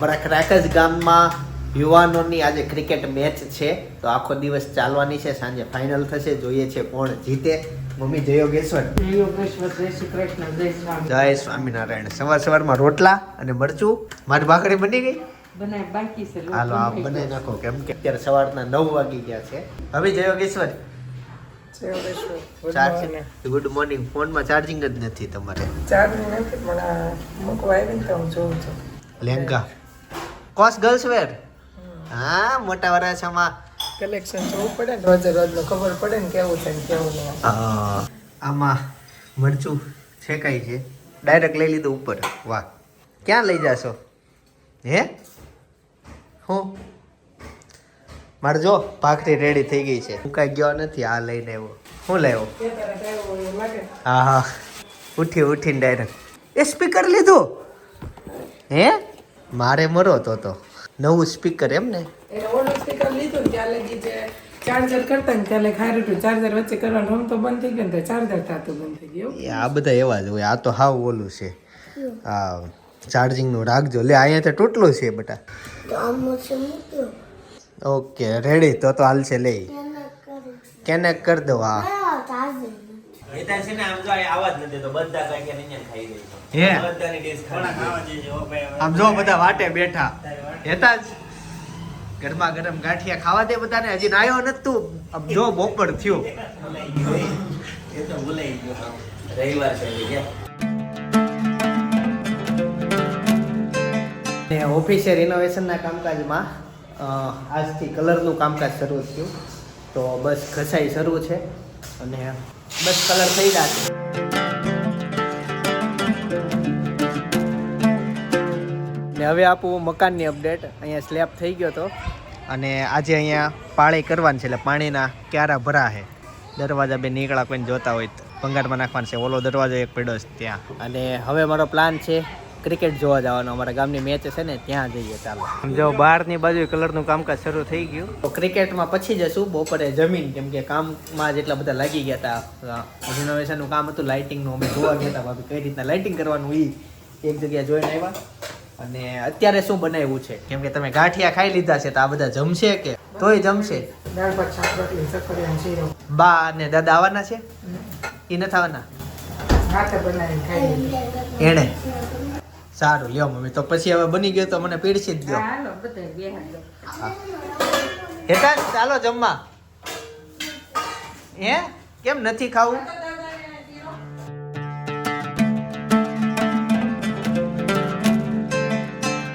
અમારા ક્રાકસ ગામમાં યુવાનોની આજે ક્રિકેટ મેચ છે તો આખો દિવસ ચાલવાની છે. સાંજે ફાઇનલ થશે. જોઈએ છે કોણ જીતે. મમ્મી જય યોગેશ્વર. જય સ્વામિનારાયણ. સવારમાં રોટલા અને મરચું. મારી ભાખરી બની ગઈ? હાલો આપ બનાવી નાખો કેમ કે અત્યારે સવારના 9 વાગી ગયા છે. હવે જય યોગેશ્વર. Good morning. ફોનમાં ચાર્જિંગ જ નથી તમારે? ચાર્જિંગ નથી પણ મૂકવા આવી ને તો હું જોઉં છું. લેંગા કોસ ગર્લ્સ વેર. હા મોટા વરાછામાં કલેક્શન જોવું પડે ને રોજે રોજનું ખબર પડે ને કેવું છે ને કેવું નહીં. આમાં મરચું શેકાય છે. ડાયરેક્ટ લઈ લીધું ઉપર. વાહ. ક્યાં લઈ જાશો? હે હું મારે જો ભાખરી રેડી થઈ ગઈ છે. હું કાંઈ ગયો નથી. આ લઈને આવ્યો. શું લેવો? હા ઉઠીને ડાયરેક્ટ એ સ્પીકર લીધું. હે મારે મરો તો નવું સ્પીકર એમ ને? એટલે ઓલું સ્પીકર લીધું ને ત્યાં લગી જે ચાર્જર કરતા ને ત્યાં ખાઈ રહ્યું ચાર્જર વચ્ચે કરવાનું રમતો બંધ થઈ ગયો ને ચાર્જર થતું બંધ થઈ ગયું. આ બધા એવા જ હોય. આ તો હાવ ઓલું છે. હા ચાર્જિંગનું રાખજો. લે અહીંયા તો તૂટલું છે બેટા. ઓકે રેડી તો હાલશે. લે કેનેક કરી દો. હા આમ જો બધા વાટે બેઠા હેતા જ ગરમા ગરમ ગાંઠિયા ખાવા દે બધાને. હજી નાયો નથી તું. આમ જો બપોર થયો. ઓફિસે રિનોવેશનના કામકાજમાં આજથી કલરનું કામકાજ શરૂ થયું. તો બસ ઘસાઈ શરૂ છે અને બસ કલર થઈ રહ્યા છે. ને હવે આપું મકાનની અપડેટ. અહીંયા સ્લેબ થઈ ગયો હતો અને આજે અહીંયા પાળી કરવાની છે એટલે પાણીના ક્યારા ભરા છે. દરવાજા બે નીકળા કોઈને જોતા હોય તો ભંગારમાં નાખવાનું છે. ઓલો દરવાજો એક પડ્યો છે ત્યાં. અને હવે મારો પ્લાન છે ક્રિકેટ જોવા જવાનો. અમારા ગામની મેચ છે ને ત્યાં જઈએ. ચાલો જો બહારની બાજુ કલરનું કામકાજ શરૂ થઈ ગયું. તો ક્રિકેટમાં પછી જશું બપોરે જમીન. કેમ કે કામમાં જેટલા બધા લાગી ગયા હતા. રિનોવેશનનું કામ હતું, લાઇટિંગનું. અમે જોવા ગયા હતા ભાભી કઈ રીતના લાઇટિંગ કરવાનું એ એક જગ્યાએ જોઈને આવ્યા. અને અત્યારે શું બનાવ્યું છે કેમ કે તમે ગાંઠિયા ખાઈ લીધા છે તો આ બધા જમશે કે તોય જમશે? બા અને દાદા આવવાના છે? એ નથી આવવાના? એને સારું લ્યો મમ્મી. તો પછી હવે બની ગયો તો મને પીરસી જ દો. હેતા ચાલો જમવા. હે કેમ નથી ખાવું?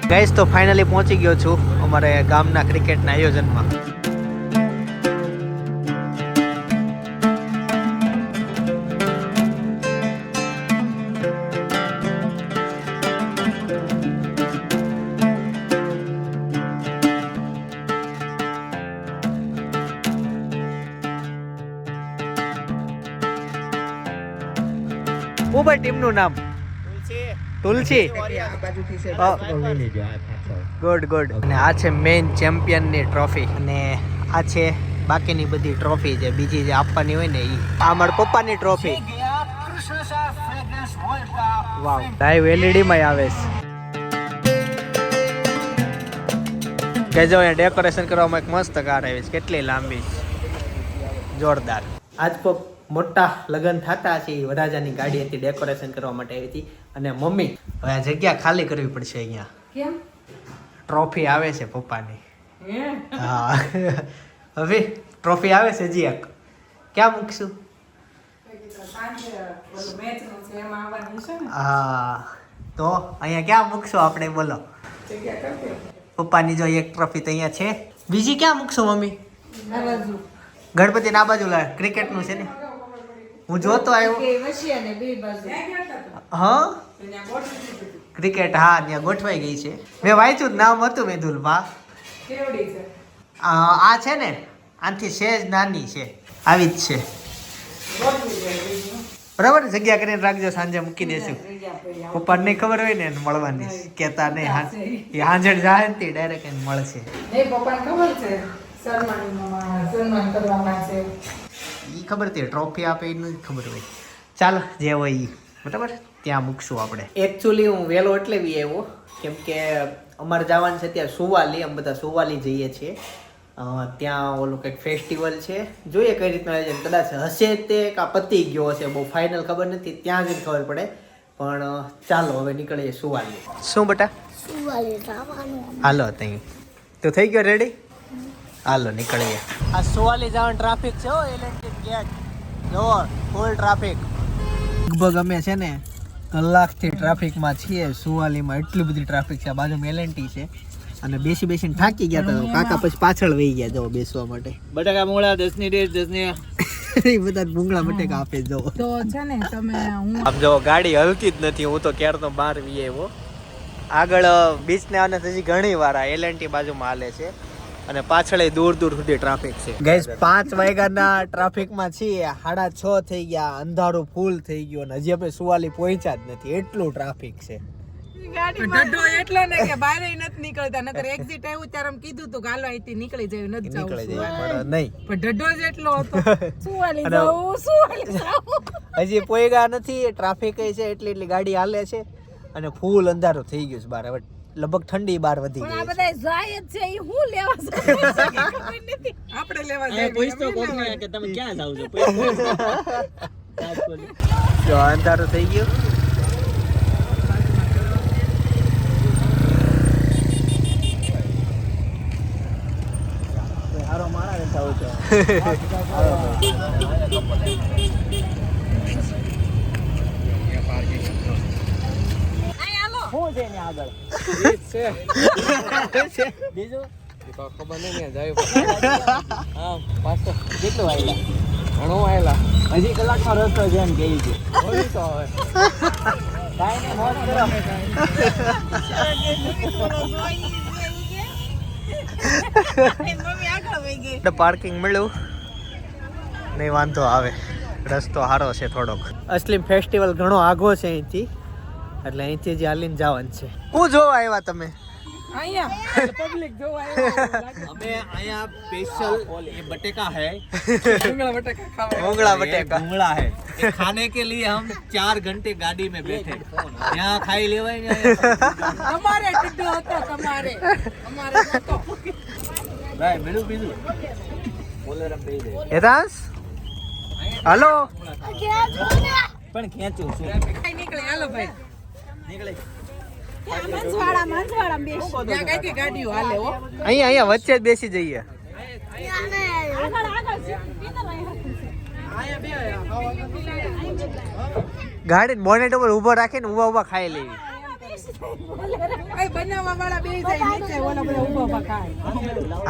ગાઈસ તો ફાઇનલી પહોંચી ગયો છું અમારે ગામના ક્રિકેટના આયોજનમાં. ભાઈ ટીમનું નામ તુલસી. ગુડ. અને આ છે મેઇન ચેમ્પિયનની ટ્રોફી અને આ છે બાકીની બધી ટ્રોફી જે બીજી જે આપવાની હોય ને એ. આ મારા પપ્પાની ટ્રોફી. વાવ લાઈવ LED માં આવે છે. કે જો અહીંયા ડેકોરેશન કરવામાં એક મસ્ત કાર આવી છે. કેટલી લાંબી જોરદાર. આજ મોટા લગ્ન થતા છે. વરરાજાની ગાડી હતી ડેકોરેશન કરવા માટે આવી હતી. અને મમ્મી હવે આ જગ્યા ખાલી કરવી પડશે. અહીંયા કેમ? ટ્રોફી આવે છે પપ્પાની. હા હવે ટ્રોફી આવે છે હજી એક. ક્યાં મૂકશું? હા તો અહીંયા ક્યાં મૂકશું આપણે? બોલો. પપ્પાની જો એક ટ્રોફી તો અહીંયા છે. બીજી ક્યાં મૂકશું મમ્મી? ગણપતિ ના બાજુ લાવે. ક્રિકેટનું છે ને હું જોતો આવ્યો. હા ક્રિકેટ હા ત્યાં ગોઠવાઈ ગઈ છે. મેં વાંચ્યું જ નામ હતું મેદુલમાં. આ છે ને આનાથી સહેજ નાની છે. આવી જ છે બરાબર. જગ્યા કરીને રાખજો. સાંજે મૂકી દેશું. પપ્પાને નહીં ખબર હોય ને એને મળવાની. કેતા નહીં હાંજે જાય ને ડાયરેક્ટ એને મળશે. ઈ ખબર હતી ટ્રોફી આપે એ નથી ખબર હોય. ચાલો જે હોય ઈ બરાબર ત્યાં મૂકશું આપણે. એકચ્યુઅલી હું વહેલો એટલે બી આવ્યો કેમ કે અમારે જવાનું છે ત્યાં સુવાલી, અમે બધા સુવાલી જઈએ છીએ. ત્યાં ઓલું કંઈક ફેસ્ટિવલ છે, જોઈએ કઈ રીતનું આયોજન. કદાચ હશે તે કાં પતી ગયો હશે, બહુ ફાઇનલ ખબર નથી, ત્યાં જઈને ખબર પડે. પણ ચાલો હવે નીકળીએ સુવાલી. શું બેટા? સુવાલી જવાનું. હાલો તઈ તો થઈ ગયો રેડી? હાલો નીકળીએ. આ સુવાલી જવાનું ટ્રાફિક છે હો, એલએનટી ગેટ જો ફૂલ ટ્રાફિક. લગભગ અમે છે ને કલાકથી ટ્રાફિકમાં છીએ સુવાલીમાં. એટલી બધી ટ્રાફિક છે. આ બાજુમાં એલએનટી છે અને બેસીને થાકી ગયા તો કાકા પછી પાછળ વહી ગયા જો બેસવા માટે. બટાકા મૂળા 10 ની ડીશ 10 ની એ બધા ભૂંગળા બટેકા આપે જો. તો છે ને તમે આમ જો ગાડી હલતી જ નથી. હું તો ક્યારનો બહાર વી આવ્યો. આગળ બીચ ને આને હજી ઘણી વાર આ એલએનટી બાજુમાં હાલે છે અને પાછળ દૂર સુધી ટ્રાફિક છે. ગાઈસ 5 વાગ્યાના ટ્રાફિકમાં છીએ, 6:30 થઈ ગયા, અંધારું ફૂલ થઈ ગયું અને હજી આપણે સુવાલી પહોંચ્યા જ નથી. એટલું ટ્રાફિક છે. ડડો એટલો ને કે બહાર નથી નીકળતા, નકર એક્ઝિટ આવ્યું ત્યારે એમ કીધું તું ગાલો અહીંથી નીકળી જાય, નથી નીકળી જવું. જાય પણ નહીં. પણ ડડો જ એટલો હતો. સુવાલી જાવું. હજી પહોંચ્યા નથી. ટ્રાફિક છે એટલી ગાડી હાલે છે અને ફૂલ અંધારું થઈ ગયું છે બહાર. હવે લગભગ ઠંડી બહાર વધી પણ ગઈ આ બધા જાય જ છે, ઈ હું લેવા ખબર નથી. આપણે લેવા જઈએ. કે તમે ક્યાં જાવ છો? જો અંધારું થઈ ગયું. હારો મારા ને જાવ છો. શું છે ને આગળ? બીજું ખબર નહીં જાય. હા પાછો કેટલું આવેલા? ઘણો આવેલા. હજી કલાકનો રસ્તો છે એમ કહી છે. બોલી તો હવે. કાંઈ નહીં, મોજ કરો. પાર્કિંગ મળ્યું નહીં, વાંધો આવે. રસ્તો સારો છે થોડોક. અસલીમ ફેસ્ટિવલ ઘણો આઘો છે અહીંથી, એટલે અહીંથી જ હાલીને જવાનું છે. હું જોવા આવ્યા તમે? અહીંયા પબ્લિક જોવા આવ્યા. हमें आया स्पेशल ये बटेका है, ભૂંગળા બટાકા ખાવા. ભૂંગળા ये બટેકા. भूंगड़ा है। ये खाने के लिए हम 4 घंटे गाड़ी में बैठे, यहाँ खाई लेवाय તમારે ડડો હતો, તમારે અમારે નહોતો. भाई मेनू पीजू बोले रम दे दे હેતાંશ હાલો. पण खेचू છું કઈ નીકળે હાલો ભાઈ. નીકળે મંજવાડા બેસ. ત્યાં કઈ કઈ ગાડીઓ હાલે હો. અહીંયા વચ્ચે જ બેસી જઈએ. આગળ આગળ છે. અહીંયા બે ગાડી બોનેટ ઉપર ઊભો રાખીને ઊભા ખાઈ લેવી. આ બનાવવા વાળા બે જાય નીચે, ઓલા બધા ઊભા ઊભા ખાય.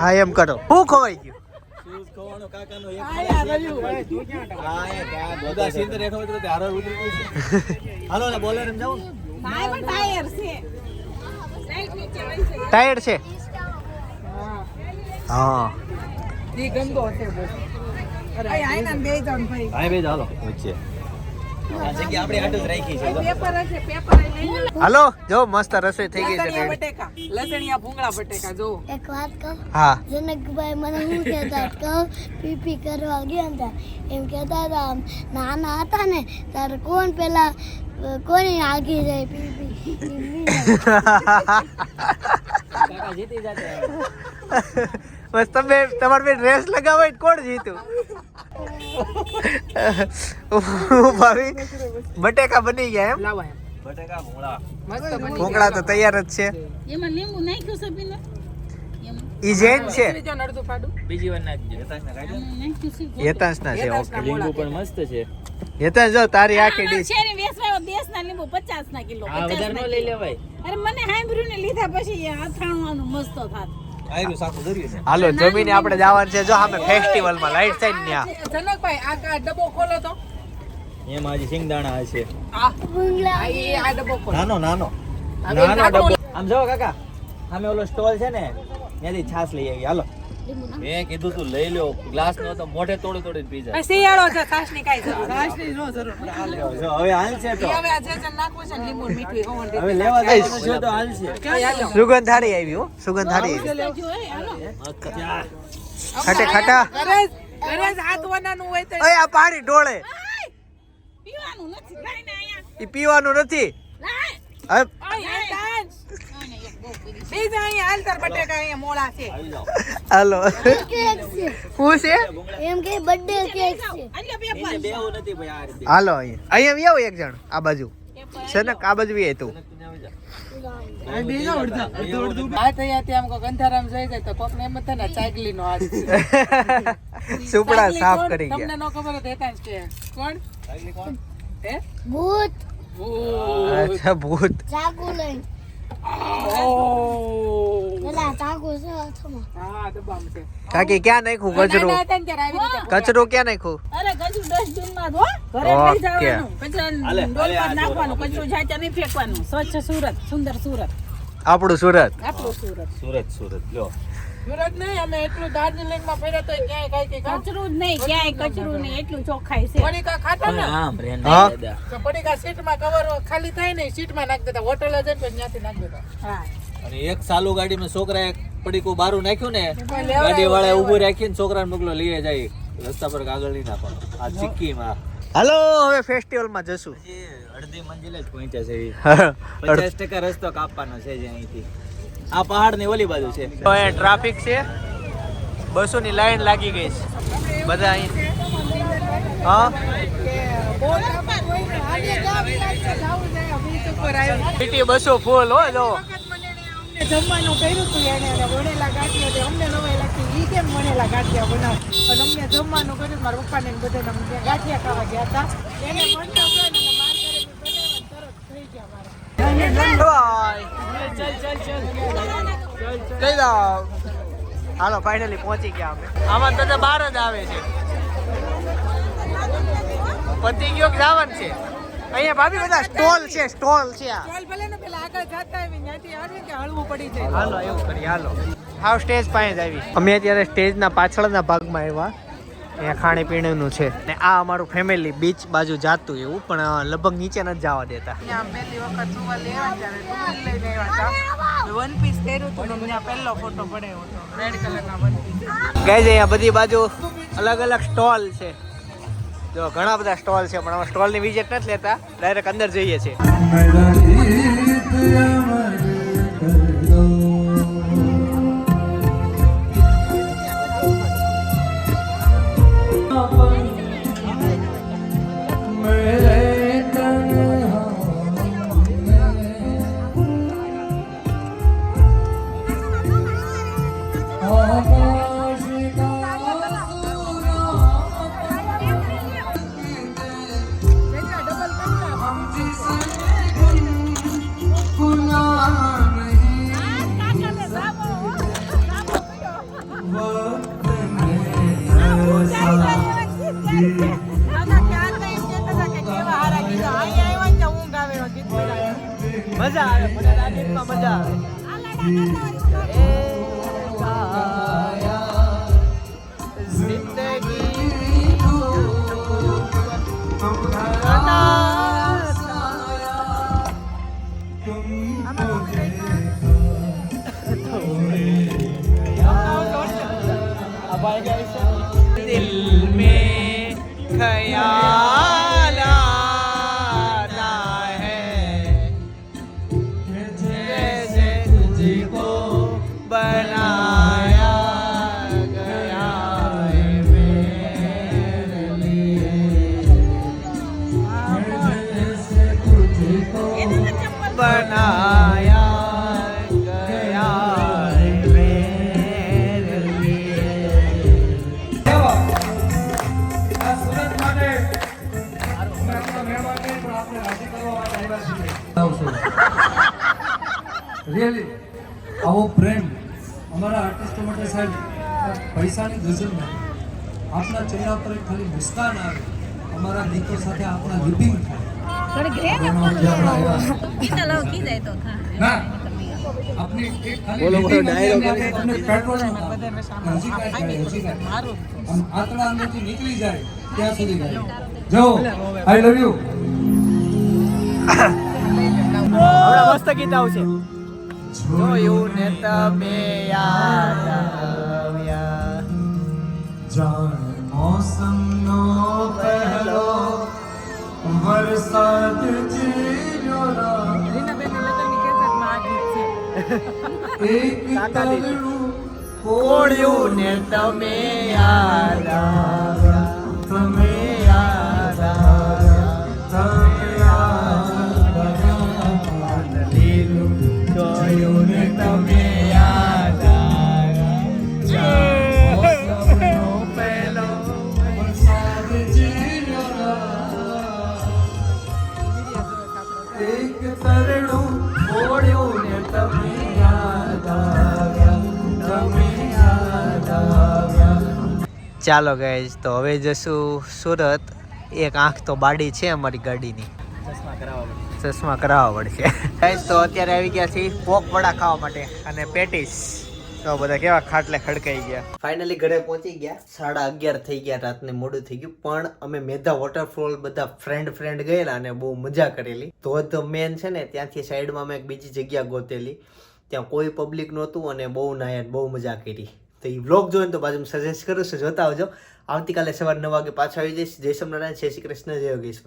હા એમ કરો. હું ખોવાઈ ગયું. શૂઝ કોવાનો કાકાનો એક આયા રહ્યું. તું ક્યાં ટકા? હા એ ત્યાં બધા સીન રેઠો હોય તો હારો ઉતરી ગયું. હાલો ને બોલે રમ જાઉં. ભાઈ પણ ટાયર છે. સાઈડ નીચે વઈ છે. ટાયર્ડ છે. હા. હા ઈ ગંદો છે બહુ. અરે આયના બે જણ ભાઈ. હા બે ચાલો વચ્ચે આ જગ્યા આપણે આટો જ રાખી છે પેપર હશે, પેપર લઈ લે. હાલો જો મસ્ત રસોઈ થઈ ગઈ છે. લસણિયા ready. બટેકા, લસણિયા ભૂંગળા બટેકા જો. એક વાત કહું, હા જનકભાઈ મને શું કહેતા કહું, પીપી કરવા ગયા હતા એમ કહેતા હતા, આમ નાના હતા ને ત્યારે કોણ પેલા કોની આગી જાય પીપી. કાકા જીતી જાતે બસ તમે તમારે બે ડ્રેસ લગાવો એટલે કોણ જીતું? ભાભી બટેકા બની ગયા એમ? લાવો એમ. બટેકા ભૂંગળા મસ્ત બની ભૂંગળા તો તૈયાર જ છે. એમાં લીંબુ નાખ્યું છે પીને. ઈ જૈન છે. બીજો નડતું પાડું. બીજી વાર નાખજો હેતાંશને કાઢજો હેતાંશના છે. ઓકે લીંબુ પણ મસ્ત છે હેતાંશ જો તારી આખી ડીશ. શેરી વેચવા દેશના લીંબુ 50 ના કિલો. આ વધારે ન લઈ લેવાય અરે મને સાંભળ્યું ને લીધા પછી અથાણું મસ્ત થાત. આયરું સાકું ધર્યું છે હાલો જમીને આપણે જવાનું છે. જો સામે ફેસ્ટિવલમાં લાઈટ છે ને ત્યાં. જનકભાઈ આ ડબ્બો ખોલો તો. એમાં હજી સિંગદાણા હશે આ આ ડબ્બો ખોલો. નાનો નાનો હવે નાનો નાનો ડબ્બો આમ જો કાકા સામે ઓલો સ્ટોલ છે ને ત્યાંથી છાશ લઈ આવી હાલો મેં કીધું તું લઈ લો ગ્લાસ નો તો મોઢે તોડી તોડીને પી જાય શિયાળો છે, છાશની કાંઈ જરૂર નથી. છાશની નો જરૂર પડે. હાલે. જો હવે હાલ છે તો હવે આ જે નાખવું છે ને લીંબુ ને મીઠું એ હોવાનું રીતે. હવે લેવા જવાનું છે તો હાલ છે ક્યાં હાલો? સુગંધ હારી આવી હો. સુગંધ હારી આવી. જો એ હાલો. ખટે ખટા. ઘરે જ હાથ બનાવવાનું હોય તો ઓય આ પાણી ઢોળે. પીવાનું નથી. લાઈને આયા. ઈ પીવાનું નથી. લાય. હવે ઓય, હેતાંશ. બે જા અહીંયા હાલ તાર બટેકા અહીંયા મોળા છે. આવી જાઓ. હાલો કેક છે શું છે એમ કે બર્થડે કેક છે એને બેવું નથી ભાઈ આ રીતે. હાલો અહીંયા આવો એક જણ આ બાજુ છે ને આ બાજુ બી તું આ બે જા ઉડતા આ તૈયાર ત્યાં કો ગંધારામ જઈ જાય તો કોક ને એમ થાય ને ચાગલી નો હાથ સુપડા સાફ કરી તમને ગયા નો ખબર હતા કે કોણ આગલી કોણ? હે ભૂત અચ્છા ભૂત ચાકુ લઈને પેલા ચાકુ છે હાથમાં હા દબામ છે કાકી ક્યાં નાખ્યું કચરો નાના હતા ને ત્યારે આવી રીતે કચરો ક્યાં નાખ્યું અરે કચરું ડસ્ટબિન માં ધો ઘરે લઈ ઓકે. જવાનું કચરા હાલે, ડોલ પર હાલે, નાખવાનું કચરું જાચા નહીં ફેંકવાનું સ્વચ્છ સુરત સુંદર સુરત આપણું સુરત આપણું સુરત સુરત લ્યો. સુરત નહીં અમે એટલું દાર્જિલિંગ માં ફર્યા તો ક્યાંય કઈ કઈ કચરું જ નહીં ક્યાંય કચરું નહીં એટલું ચોખ્ખાઈ છે પડીકા ખાતા ને આમ રે હા. દાદા. તો પડીકા સીટમાં કવર ખાલી થાય ને સીટમાં નાખી દેતા હોટલ જ હોય ને ત્યાંથી નાખી દેતા હા અને એક સાલું ગાડીમાં છોકરાએ પડીકું બારું નાખ્યું ને કોઈ લેવડાવ્યું ગાડી વાળા ઊભું રાખીને છોકરાને મોકલો લઈ જાય રસ્તા પર કાગળ નહીં નાખવાનો આ ચીક્કીમાં હાલો હવે ફેસ્ટિવલ માં જશું પછી અડધી મંજિલે જ પહોંચ્યા છે તો 50% રસ્તો કાપવાનો છે જે અહીંથી આ પહાડ ની ઓલી બાજુ છે અહીંયા ટ્રાફિક છે બસોની લાઈન લાગી ગઈ છે બધા અહીં હા સિટી બસો ફૂલ હો જો અમને જમવાનું કર્યું હતું એને અને વણેલા ગાંઠિયા તે અમને નવાઈ લાગતી ઈ કેમ વણેલા ગાંઠિયા બનાવ અને અમને જમવાનું કર્યું મારા પપ્પાને ને બધાને અમે ત્યાં ગાંઠિયા ખાવા ગયા હતા એને વણતા ગયા ને માર ઘરે બનાવવાનું તરત થઈ ગયા મારા હાલો ફાઇનલી પહોંચી ગયા અમે આમાં તો બહાર જ આવે છે પતી ગયો કે જવાનું છે અહીંયા ભાભી બધા સ્ટોલ છે આ ચાલ ભલે ને પેલા આગળ જાતા આવી ત્યાંથી આવી કે હળવું પડી જાય હાલો એવું કરીએ હાલો હાવ સ્ટેજ પાસે જ આવી અમે અત્યારે સ્ટેજના પાછળના ભાગમાં આવ્યા અહીંયા ખાણીપીણીનું છે ને આ અમારું ફેમિલી બીચ બાજુ જાતું એવું પણ લગભગ નીચે નથી જવા દેતા ત્યાં પહેલી વખત સુવા લેવા ત્યારે ડુંગળી લઈને આવ્યા હતા વન પીસ પહેર્યું હતું ને ત્યાં પહેલો ફોટો પડ્યો હતો રેડ કલરના વન પીસ ગાઈઝ અહીંયા બધી બાજુ અલગ અલગ સ્ટોલ છે જો ઘણા બધા સ્ટોલ છે પણ અમે સ્ટોલની વિઝિટ નથી લેતા ડાયરેક્ટ અંદર જઈએ છીએ મજા આવે મને આ ગીતમાં મજા આવે જિંદગી दिल में ख्याल आता है जैसे तुझको बनाया गया है मेरे लिए जैसे तुझको बनाया गया है मेरे लिए રિયલી આવો પ્રેમ અમારા આર્ટિસ્ટો માટે સાહેબ પૈસાની ગઝલ નથી આપણા ચહેરા પર એક ખાલી મુસ્કાન આવે અમારા ગીતો સાથે આપણા લિપિંગ ના આપની એક ખાલી બોલો, બોલો, લીટી નથી ડાયલોગ અને તમને પેટ્રોલ ન થાય. હજી કાંઈ થાય, હજી કાંઈ. આમ આંતરડા અંદરથી નીકળી જાય ત્યાં સુધી ગાય જો આઈ લવ યુ હમણાં મસ્ત ગીત આવશે જોયું ને તમે યાદ આવ્યા જાણે મોસમનો પહેલો વરસાદ જીલ્યો રીનાબેનના લગ્નની કેસેટમાં આ ગીત છે એક કાકા દીદી. તરણું કોળ્યું ને તમે યાદ આવ્યા, તમે યાદ આવ્યા, તમે યાદ આવ્યા. લીલું જોયું ને તમે યાદ આવ્યા, મોસમનો પહેલો વરસાદ ઝીલ્યો. એક તરણું કોળ્યું ને તમે યાદ આવ્યા, તમે યાદ આવ્યા. ચાલો ગાઈઝ, તો હવે જશું સુરત. એક આંખ તો બાડી છે અમારી ગાડીની, ચશ્મા કરાવવા પડશે. ગાઈઝ, તો અત્યારે આવી ગયા છીએ પોક વડા ખાવા માટે અને પેટીસ. તો બધા કેવા ખાટલે ખડકાઈ ગયા. ફાઇનલી ઘરે પહોંચી ગયા. 11:30 થઈ ગયા, રાતને મોડું થઈ ગયું. પણ અમે મેધા વોટરફોલ બધા ફ્રેન્ડ ગયેલા અને બહુ મજા કરેલી. ધોધ મેન છે ને ત્યાંથી સાઈડમાં અમે એક બીજી જગ્યા ગોતેલી, ત્યાં કોઈ પબ્લિક નહોતું અને બહુ નાયા, બહુ મજા કરી. તો એ વ્લોગ જોઈને તો બાજુ સજેસ્ટ કરું છું, જોતા આવજો. આવતીકાલે સવારે 9 વાગે પાછા આવી જઈશ. જય સ્વામિનારાયણ, જય શ્રી કૃષ્ણ, જય યોગેશ્વર.